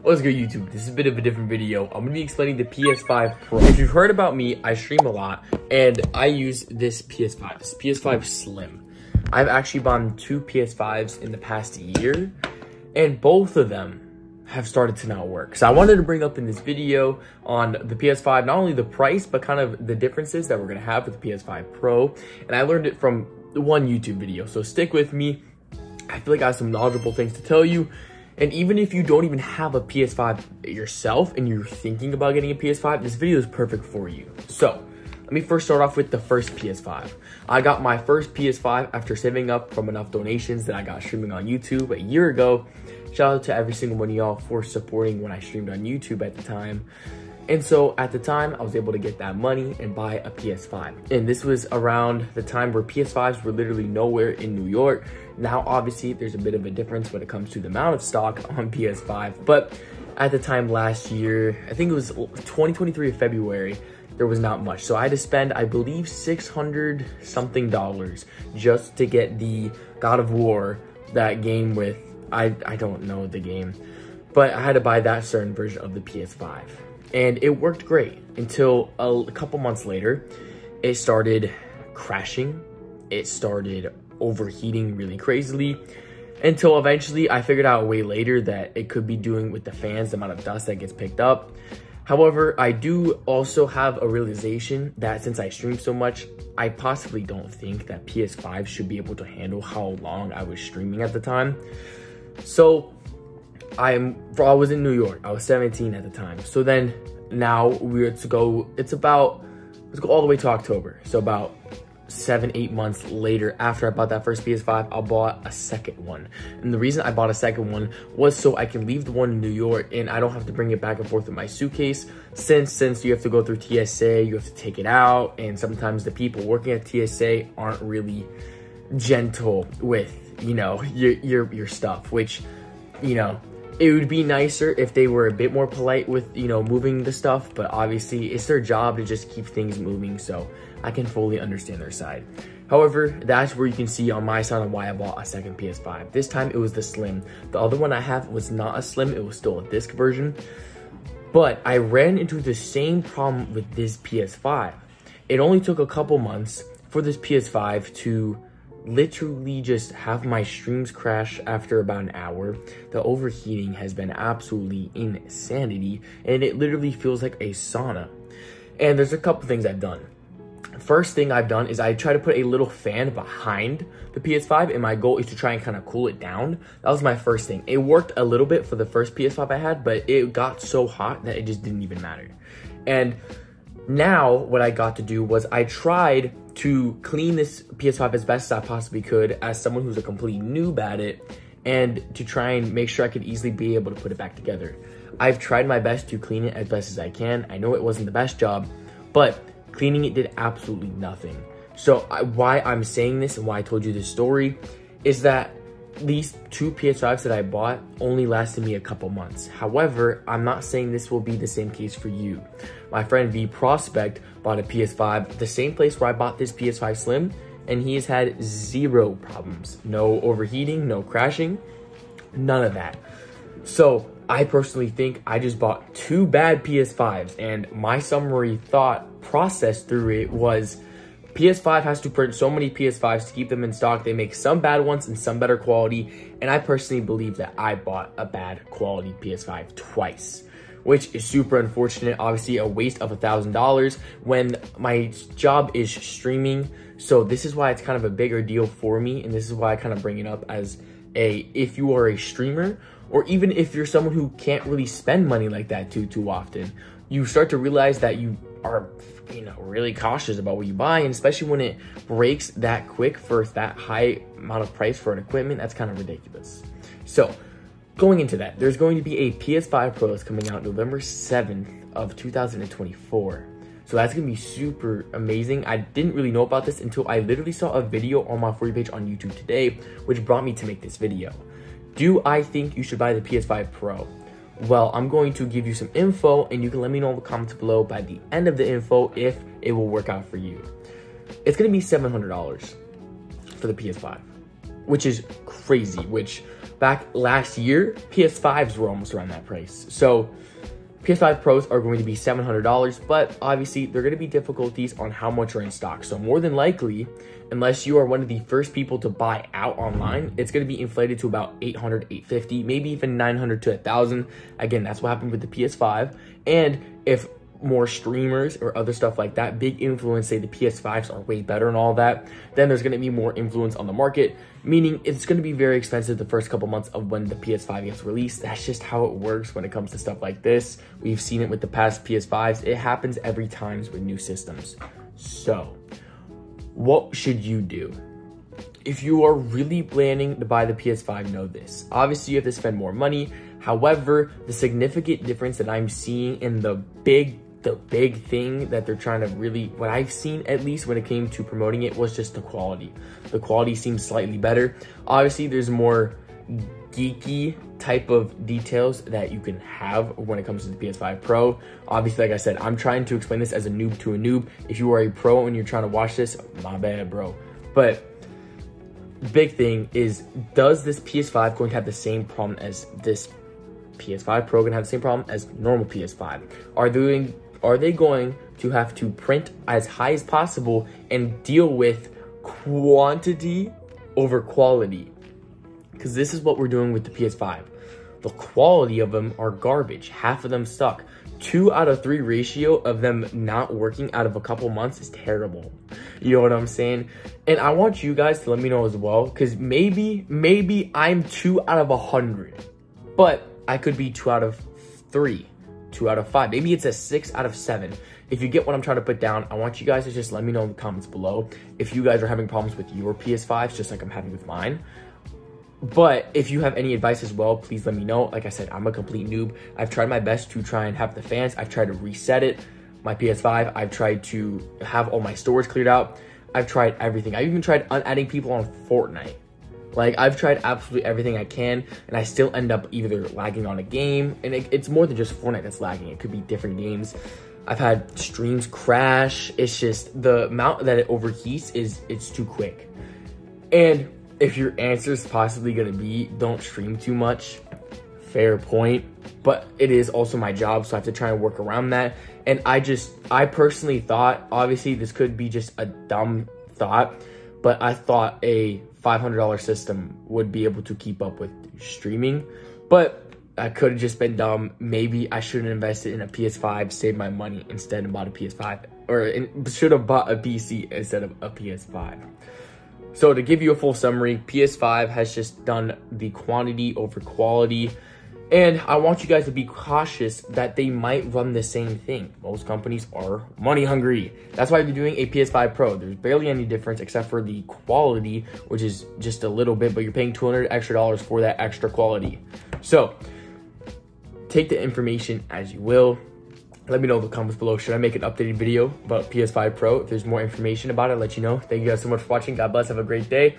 What's good, YouTube? This is a bit of a different video. I'm going to be explaining the PS5 Pro. If you've heard about me, I stream a lot, and I use this PS5. This PS5 Slim. I've actually bought two PS5s in the past year, and both of them have started to not work. So I wanted to bring up in this video on the PS5, not only the price, but kind of the differences that we're going to have with the PS5 Pro. And I learned it from one YouTube video, so stick with me. I feel like I have some knowledgeable things to tell you. And even if you don't even have a PS5 yourself and you're thinking about getting a PS5, this video is perfect for you. So let me first start off with the first PS5. I got my first PS5 after saving up from enough donations that I got streaming on YouTube a year ago. Shout out to every single one of y'all for supporting when I streamed on YouTube at the time. And so at the time, I was able to get that money and buy a PS5. And this was around the time where PS5s were literally nowhere in New York. Now, obviously, there's a bit of a difference when it comes to the amount of stock on PS5. But at the time last year, I think it was 2023 of February, there was not much. So I had to spend, I believe, $600 something just to get the God of War, that game with, I don't know the game, but I had to buy that certain version of the PS5. And it worked great until a couple months later, it started crashing. It started overheating really crazily until eventually I figured out way later that it could be doing with the fans, the amount of dust that gets picked up. However, I do also have a realization that since I stream so much, I possibly don't think that PS5 should be able to handle how long I was streaming at the time. So I was in New York. I was 17 at the time. So then now let's go all the way to October. So about 7-8 months later, after I bought that first PS5, I bought a second one. And the reason I bought a second one was so I can leave the one in New York and I don't have to bring it back and forth with my suitcase. Since you have to go through TSA, you have to take it out, and sometimes the people working at TSA aren't really gentle with, you know, your stuff, which, you know, it would be nicer if they were a bit more polite with, you know, moving the stuff, but obviously it's their job to just keep things moving, so I can fully understand their side. However, that's where you can see on my side on why I bought a second PS5. This time it was the Slim. The other one I have was not a Slim, it was still a disc version, but I ran into the same problem with this PS5. It only took a couple months for this PS5 to literally just have my streams crash after about an hour. The overheating has been absolutely insanity, and it literally feels like a sauna. And there's a couple things I've done. First thing I've done is I try to put a little fan behind the PS5, and my goal is to try and kind of cool it down. That was my first thing. It worked a little bit for the first PS5 I had, but it got so hot that it just didn't even matter. And now what I got to do was I tried to clean this PS5 as best as I possibly could as someone who's a complete noob at it, and to try and make sure I could easily be able to put it back together. I've tried my best to clean it as best as I can. I know it wasn't the best job, but cleaning it did absolutely nothing. So why I'm saying this and why I told you this story is that these two PS5s that I bought only lasted me a couple months. However, I'm not saying this will be the same case for you. My friend V Prospect bought a PS5, the same place where I bought this PS5 Slim, and he has had zero problems. No overheating, no crashing, none of that. So I personally think I just bought two bad PS5s, and my summary thought process through it was PS5 has to print so many PS5s to keep them in stock. They make some bad ones and some better quality. And I personally believe that I bought a bad quality PS5 twice, which is super unfortunate. Obviously a waste of $1,000 when my job is streaming. So this is why it's kind of a bigger deal for me. And this is why I kind of bring it up as if you are a streamer, or even if you're someone who can't really spend money like that too often, you start to realize that you are, you know, really cautious about what you buy, and especially when it breaks that quick for that high amount of price for an equipment, that's kind of ridiculous. So going into that, there's going to be a PS5 Pro that's coming out November 7th of 2024. So that's gonna be super amazing. I didn't really know about this until I literally saw a video on my For You page on YouTube today, which brought me to make this video. Do I think you should buy the PS5 Pro? Well, I'm going to give you some info, and you can let me know in the comments below by the end of the info if it will work out for you. It's going to be $700 for the PS5, which is crazy, which back last year, PS5s were almost around that price. So PS5 Pros are going to be $700, but obviously there are going to be difficulties on how much are in stock. So more than likely, unless you are one of the first people to buy out online, it's going to be inflated to about $800, $850, maybe even $900 to $1,000. Again, that's what happened with the PS5. And if more streamers or other stuff like that, big influence, say the PS5s are way better and all that, then there's going to be more influence on the market, meaning it's going to be very expensive the first couple months of when the PS5 gets released. That's just how it works when it comes to stuff like this. We've seen it with the past PS5s. It happens every time with new systems. So what should you do? If you are really planning to buy the PS5, know this. Obviously, you have to spend more money. However, the significant difference that I'm seeing in the big thing that they're trying to really, what I've seen at least when it came to promoting it, was just the quality. The quality seems slightly better. Obviously, there's more geeky type of details that you can have when it comes to the PS5 Pro. Obviously, like I said, I'm trying to explain this as a noob to a noob. If you are a pro and you're trying to watch this, my bad, bro. But big thing is, does this PS5 going to have the same problem as this PS5 Pro? Going to have the same problem as normal PS5? Are they going to have to print as high as possible and deal with quantity over quality? Because this is what we're doing with the PS5. The quality of them are garbage. Half of them suck. 2 out of 3 ratio of them not working out of a couple months is terrible. You know what I'm saying? And I want you guys to let me know as well, because maybe I'm 2 out of 100, but I could be 2 out of 3. 2 out of 5. Maybe it's a 6 out of 7. If you get what I'm trying to put down, I want you guys to just let me know in the comments below if you guys are having problems with your PS5s, just like I'm having with mine. But if you have any advice as well, please let me know. Like I said, I'm a complete noob. I've tried my best to try and have the fans. I've tried to reset it, my PS5. I've tried to have all my storage cleared out. I've tried everything. I even tried unadding people on Fortnite. Like, I've tried absolutely everything I can, and I still end up either lagging on a game, and it's more than just Fortnite that's lagging. It could be different games. I've had streams crash. It's just the amount that it overheats it's too quick. And if your answer is possibly going to be don't stream too much, fair point, but it is also my job, so I have to try and work around that. And I personally thought, obviously this could be just a dumb thought, but I thought a $500 system would be able to keep up with streaming, but I could have just been dumb. Maybe I should have invested in a PS5, saved my money instead and bought a PS5, or should have bought a PC instead of a PS5. So to give you a full summary, PS5 has just done the quantity over quality. And I want you guys to be cautious that they might run the same thing. Most companies are money hungry. That's why they're doing a PS5 Pro. There's barely any difference except for the quality, which is just a little bit, but you're paying $200 extra for that extra quality. So take the information as you will. Let me know in the comments below. Should I make an updated video about PS5 Pro? If there's more information about it, I'll let you know. Thank you guys so much for watching. God bless. Have a great day.